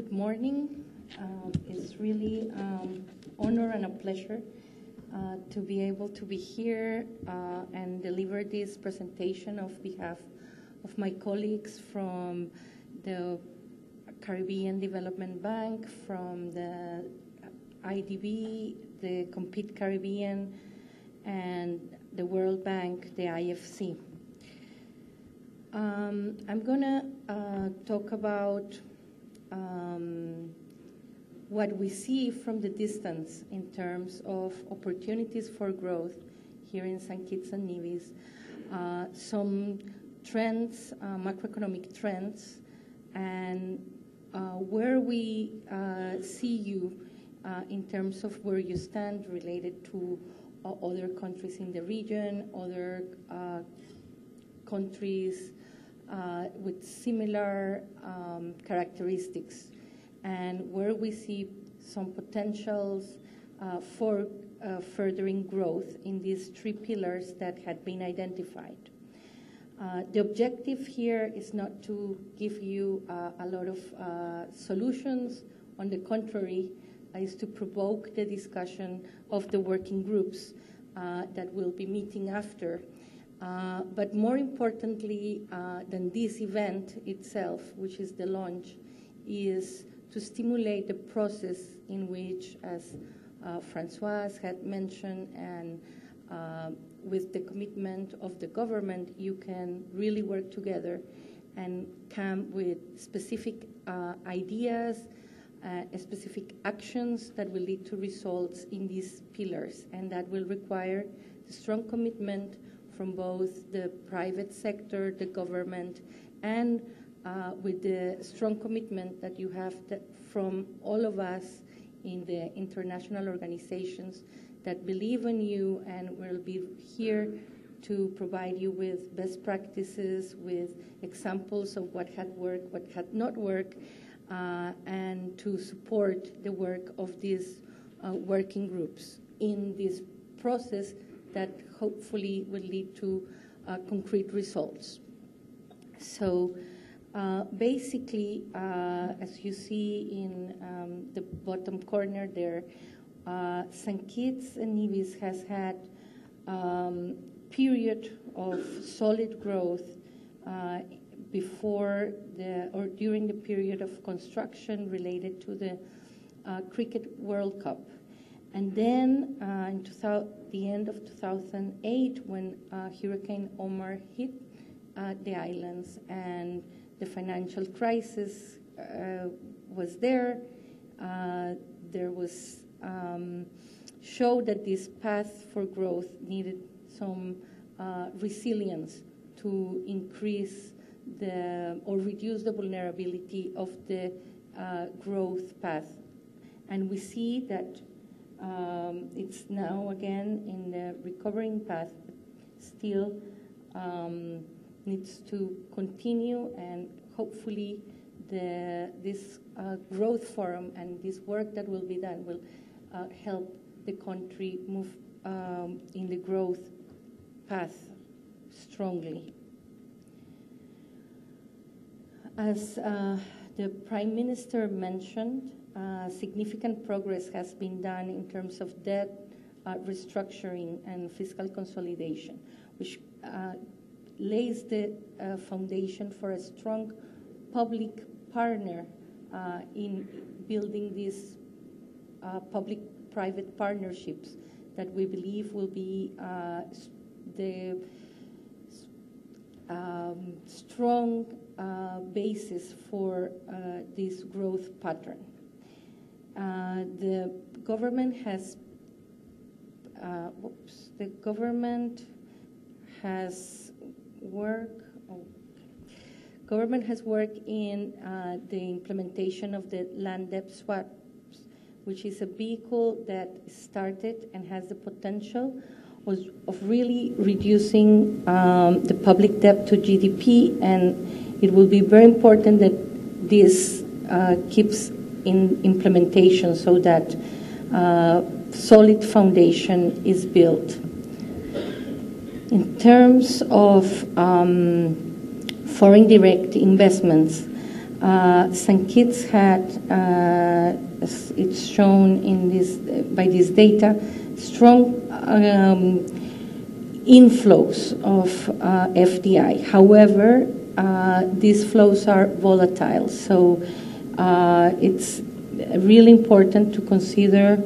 Good morning. It's really honor and a pleasure to be able to be here and deliver this presentation on behalf of my colleagues from the Caribbean Development Bank, from the IDB, the Compete Caribbean, and the World Bank, the IFC. I'm going to talk about what we see from the distance in terms of opportunities for growth here in St. Kitts and Nevis, some trends, macroeconomic trends, and where we see you in terms of where you stand related to other countries in the region, other countries with similar characteristics, and where we see some potentials for furthering growth in these three pillars that had been identified. The objective here is not to give you a lot of solutions. On the contrary, is to provoke the discussion of the working groups that will be meeting after. But more importantly than this event itself, which is the launch, is to stimulate the process in which, as Francoise had mentioned, and with the commitment of the government, you can really work together and come with specific ideas, specific actions that will lead to results in these pillars, and that will require the strong commitment from both the private sector, the government, and with the strong commitment that you have from all of us in the international organizations that believe in you and will be here to provide you with best practices, with examples of what had worked, what had not worked, and to support the work of these working groups in this process that hopefully will lead to concrete results. So basically, as you see in the bottom corner there, St. Kitts and Nevis has had period of solid growth before or during the period of construction related to the Cricket World Cup. And then in the end of 2008, when Hurricane Omar hit the islands and the financial crisis was there, there was showed that this path for growth needed some resilience to increase or reduce the vulnerability of the growth path. And we see that it's now again in the recovering path, but still needs to continue, and hopefully this growth forum and this work that will be done will help the country move in the growth path strongly. As the Prime Minister mentioned, significant progress has been done in terms of debt restructuring and fiscal consolidation, which lays the foundation for a strong public partner in building these public-private partnerships that we believe will be the strong basis for this growth pattern. The government has worked in the implementation of the land debt swaps, which is a vehicle that started and has the potential of really reducing the public debt to GDP, and it will be very important that this keeps in implementation so that solid foundation is built. In terms of foreign direct investments, St. Kitts had, as it's shown in this, by this data, strong inflows of FDI. However, these flows are volatile, so it's really important to consider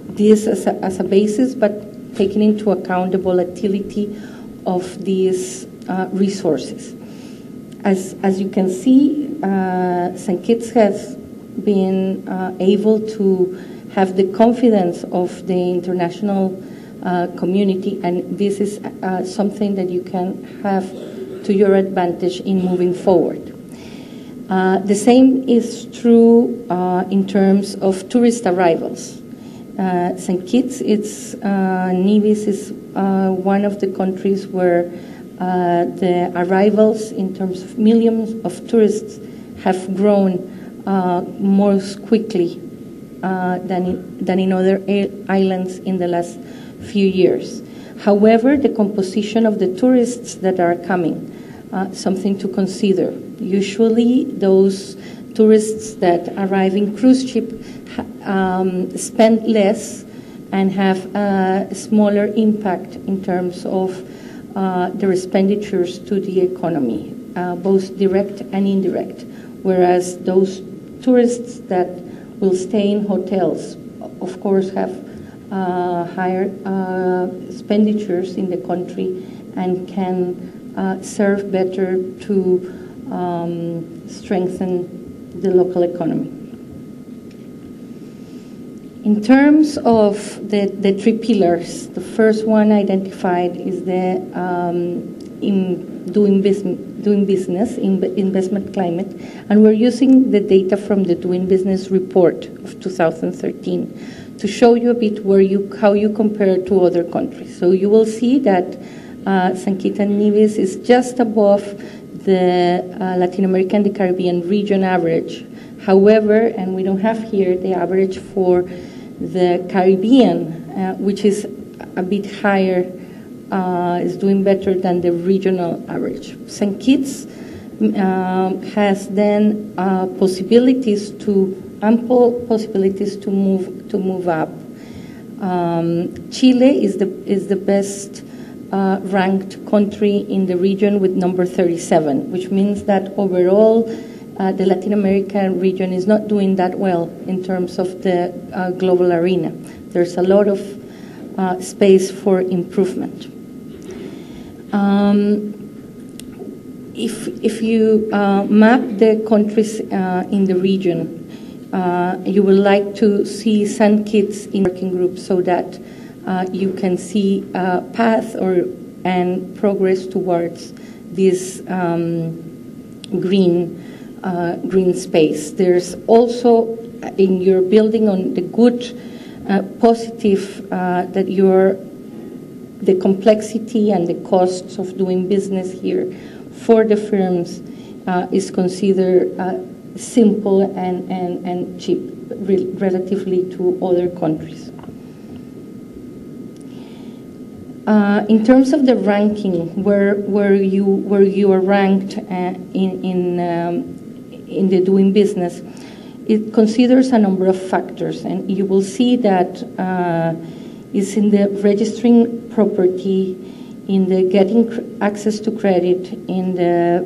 this as a basis, but taking into account the volatility of these resources. As you can see, St. Kitts has been able to have the confidence of the international community, and this is something that you can have to your advantage in moving forward. The same is true in terms of tourist arrivals. St. Kitts, Nevis is one of the countries where the arrivals in terms of millions of tourists have grown most quickly than in other islands in the last few years. However, the composition of the tourists that are coming, something to consider. Usually those tourists that arrive in cruise ship spend less and have a smaller impact in terms of their expenditures to the economy, both direct and indirect, whereas those tourists that will stay in hotels, of course, have higher expenditures in the country and can serve better to strengthen the local economy. In terms of the three pillars, the first one identified is the doing business, investment climate, and we're using the data from the Doing Business report of 2013 to show you a bit how you compare to other countries. So you will see that St. Kitts and Nevis is just above the Latin American and the Caribbean region average. However, and we don't have here the average for the Caribbean, which is a bit higher, is doing better than the regional average. St. Kitts has then ample possibilities to move up. Chile is the best ranked country in the region with number 37, which means that overall the Latin American region is not doing that well in terms of the global arena. There's a lot of space for improvement. If you map the countries in the region, you would like to see St. Kitts in working groups so that you can see a path and progress towards this green space. There's also, in your building on the good, positive, that the complexity and the costs of doing business here for the firms is considered simple and cheap relatively to other countries. In terms of the ranking, where you are ranked in the doing business, it considers a number of factors, and you will see that it's in the registering property, in the getting access to credit, in the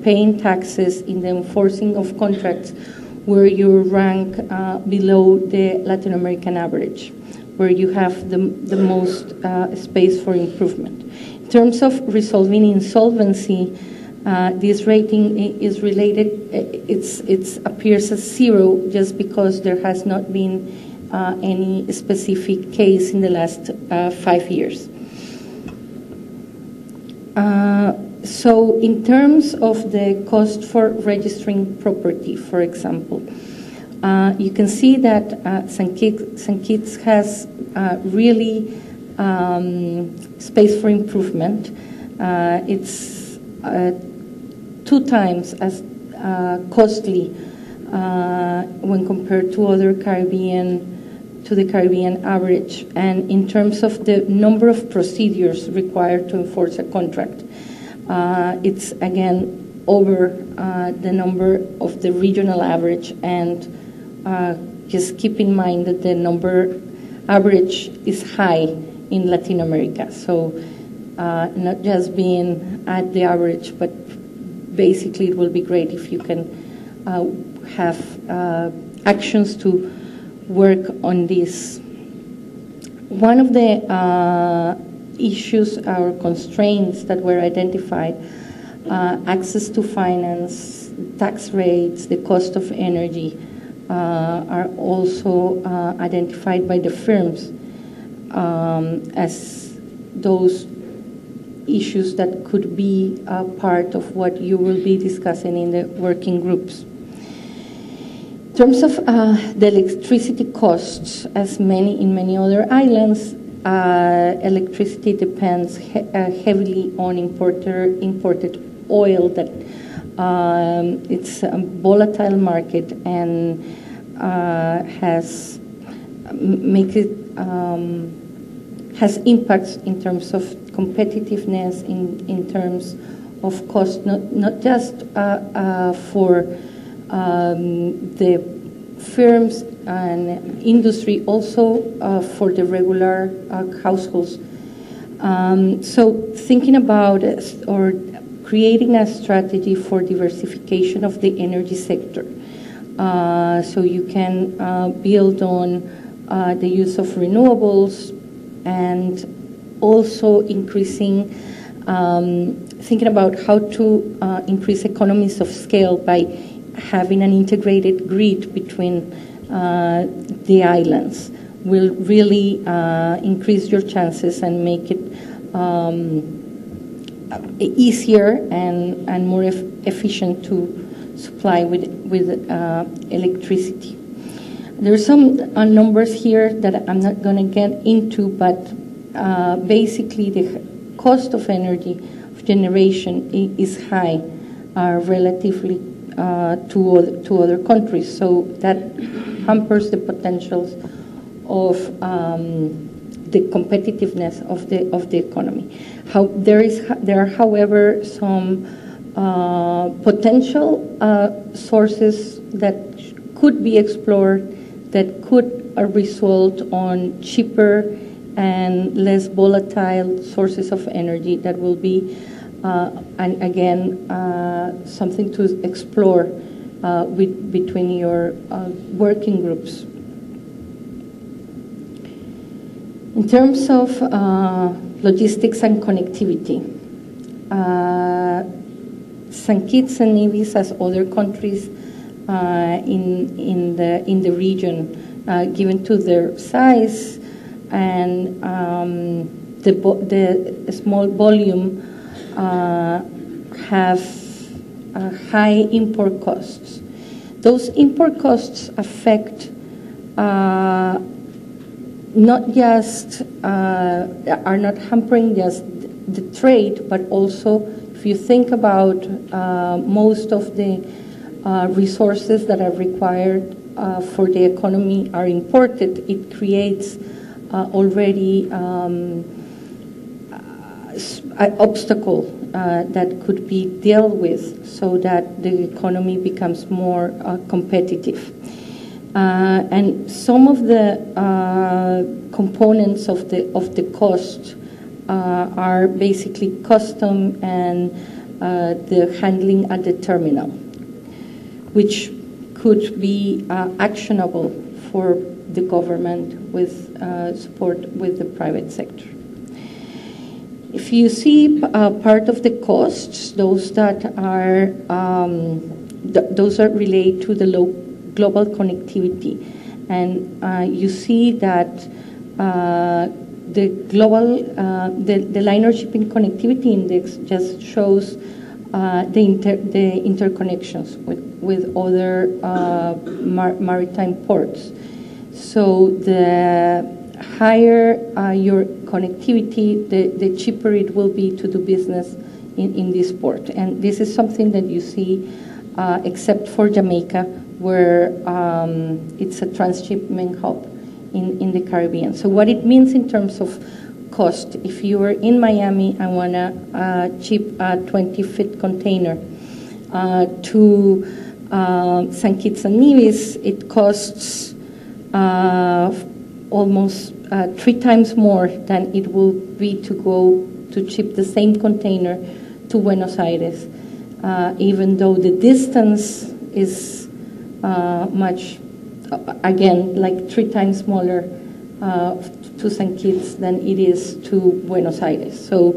paying taxes, in the enforcing of contracts, where you rank below the Latin American average, where you have the most space for improvement. In terms of resolving insolvency, this rating is related, it appears as 0 just because there has not been any specific case in the last 5 years. So in terms of the cost for registering property, for example, you can see that St. Kitts has really space for improvement. It's 2 times as costly when compared to the Caribbean average. And in terms of the number of procedures required to enforce a contract, it's again over the number of the regional average, and just keep in mind that the number average is high in Latin America. So not just being at the average, but basically it will be great if you can have actions to work on this. One of the issues or constraints that were identified, access to finance, tax rates, the cost of energy, are also identified by the firms as those issues that could be part of what you will be discussing in the working groups. In terms of the electricity costs, as in many other islands, electricity depends heavily on imported oil. That it's a volatile market and has impacts in terms of competitiveness, in terms of cost, not just for the firms and industry, also for the regular households. So thinking about or creating a strategy for diversification of the energy sector, so you can build on the use of renewables, and also increasing, thinking about how to increase economies of scale by having an integrated grid between the islands will really increase your chances and make it easier and more efficient to supply with electricity. There are some numbers here that I'm not going to get into, but basically the cost of energy of generation is high relatively to other countries. So that hampers the potentials of the competitiveness of the economy. There are, however, some potential sources that could be explored that could result on cheaper and less volatile sources of energy that will be, and again, something to explore between your working groups. In terms of logistics and connectivity, St. Kitts and Nevis, as other countries in the region, given to their size and the small volume, have high import costs. Those import costs affect not just are not hampering just the trade, but also if you think about most of the resources that are required for the economy are imported, it creates already an obstacle that could be dealt with so that the economy becomes more competitive. And some of the components of the cost are basically custom and the handling at the terminal, which could be actionable for the government with support with the private sector. If you see part of the costs, those that are those are related to the global connectivity, and you see that the global the liner shipping connectivity index just shows the interconnections with other maritime ports. So the higher your connectivity, the cheaper it will be to do business in this port. And this is something that you see, except for Jamaica, where it's a transshipment hub in the Caribbean. So what it means in terms of cost, if you are in Miami and want to ship a 20-foot container, to St. Kitts and Nevis, it costs almost 3 times more than it will be to go to ship the same container to Buenos Aires, even though the distance is much, again, like 3 times smaller to St. Kitts than it is to Buenos Aires. So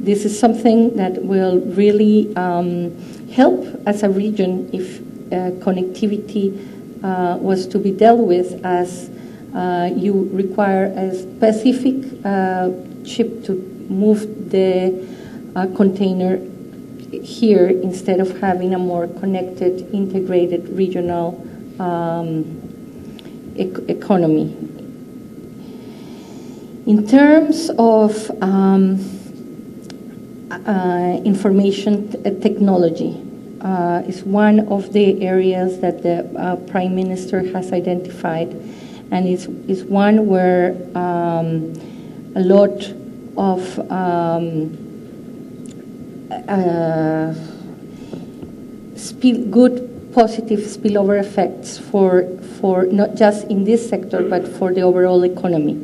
this is something that will really help as a region if connectivity was to be dealt with, as you require a specific ship to move the container here instead of having a more connected, integrated regional economy. In terms of information technology, is one of the areas that the Prime Minister has identified, and is one where a lot of good positive spillover effects for not just in this sector but for the overall economy.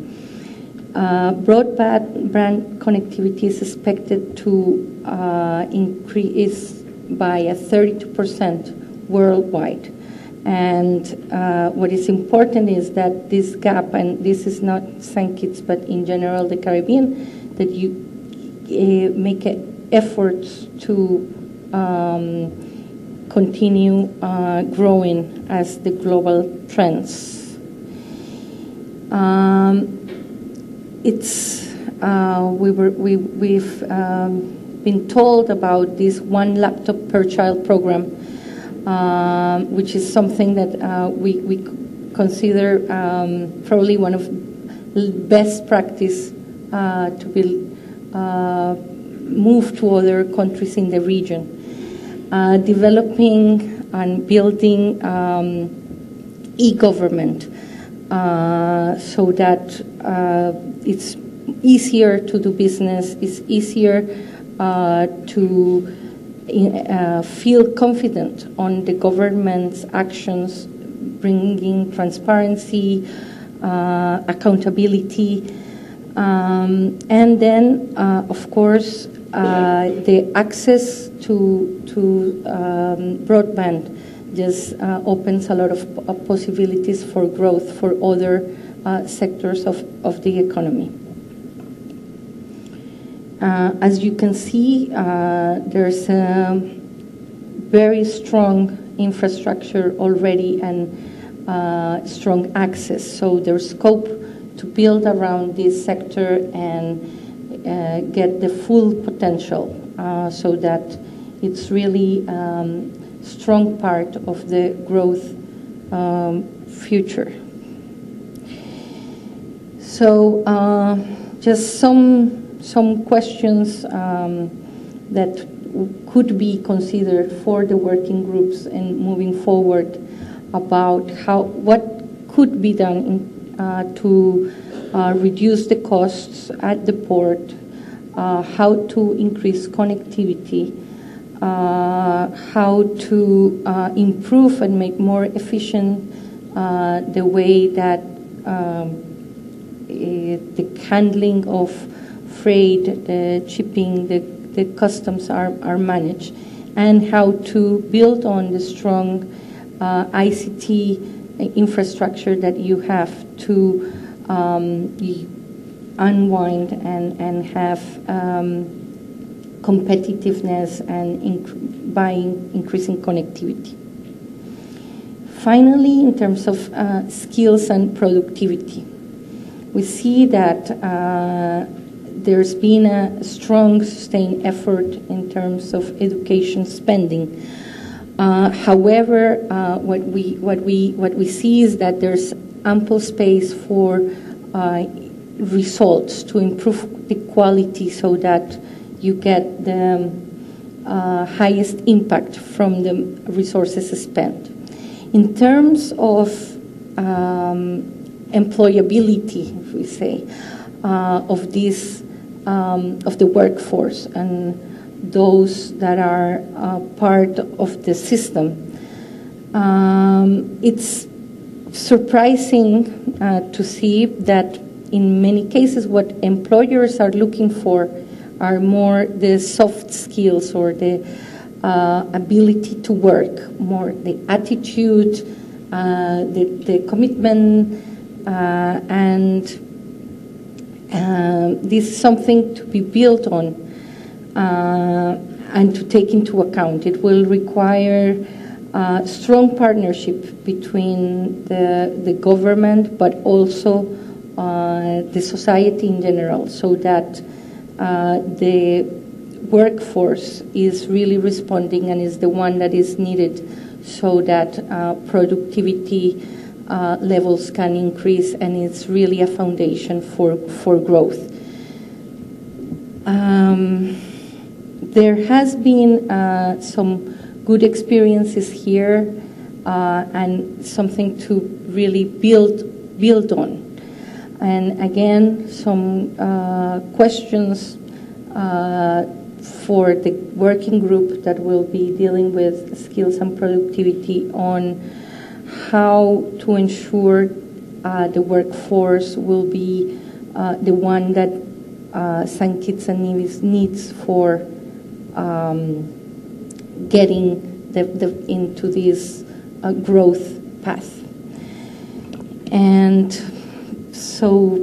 Broadband connectivity is expected to increase by 32% worldwide. And what is important is that this gap, and this is not St. Kitts, but in general the Caribbean, that you make efforts to continue growing as the global trends. We've been told about this one laptop per child program, which is something that we consider probably one of best practice to be moved to other countries in the region. Developing and building e-government so that it's easier to do business, it's easier to feel confident on the government's actions, bringing transparency, accountability, and then, of course, the access to broadband just opens a lot of possibilities for growth for other sectors of the economy. As you can see, there's a very strong infrastructure already and strong access. So there's scope to build around this sector and get the full potential so that it's really strong part of the growth future. So just some questions that could be considered for the working groups and moving forward about what could be done to reduce the costs at the port, how to increase connectivity, how to improve and make more efficient the way that the handling of freight, the shipping, the customs are managed, and how to build on the strong ICT infrastructure that you have to unwind and have competitiveness and by increasing connectivity. Finally, in terms of skills and productivity, we see that there's been a strong, sustained effort in terms of education spending. However, what we see is that there's ample space for results to improve the quality so that you get the highest impact from the resources spent. In terms of employability, if we say, of the workforce and those that are part of the system. It's surprising to see that in many cases what employers are looking for are more the soft skills or the ability to work, more the attitude, the commitment, and this is something to be built on and to take into account. It will require strong partnership between the government, but also the society in general, so that the workforce is really responding and is the one that is needed, so that productivity levels can increase, and it's really a foundation for growth. There has been some good experiences here and something to really build on. And again, some questions for the working group that will be dealing with skills and productivity on how to ensure the workforce will be the one that St. Kitts and Nevis needs for getting into this growth path. And so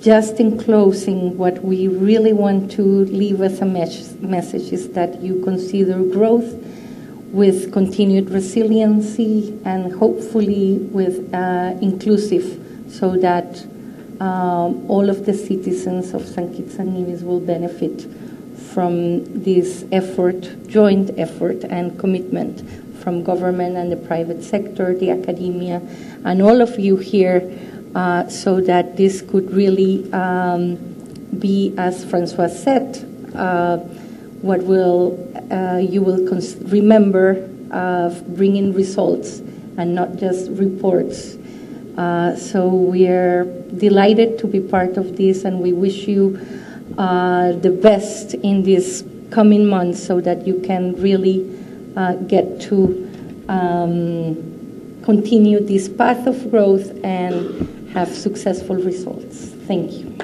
just in closing, what we really want to leave as a message is that you consider growth with continued resiliency and hopefully with inclusive, so that all of the citizens of St. Kitts and Nevis will benefit from this effort, joint effort and commitment from government and the private sector, the academia, and all of you here, so that this could really be, as Francois said, what will you will remember bringing results and not just reports. So we are delighted to be part of this, and we wish you the best in these coming months, so that you can really get to continue this path of growth and have successful results. Thank you.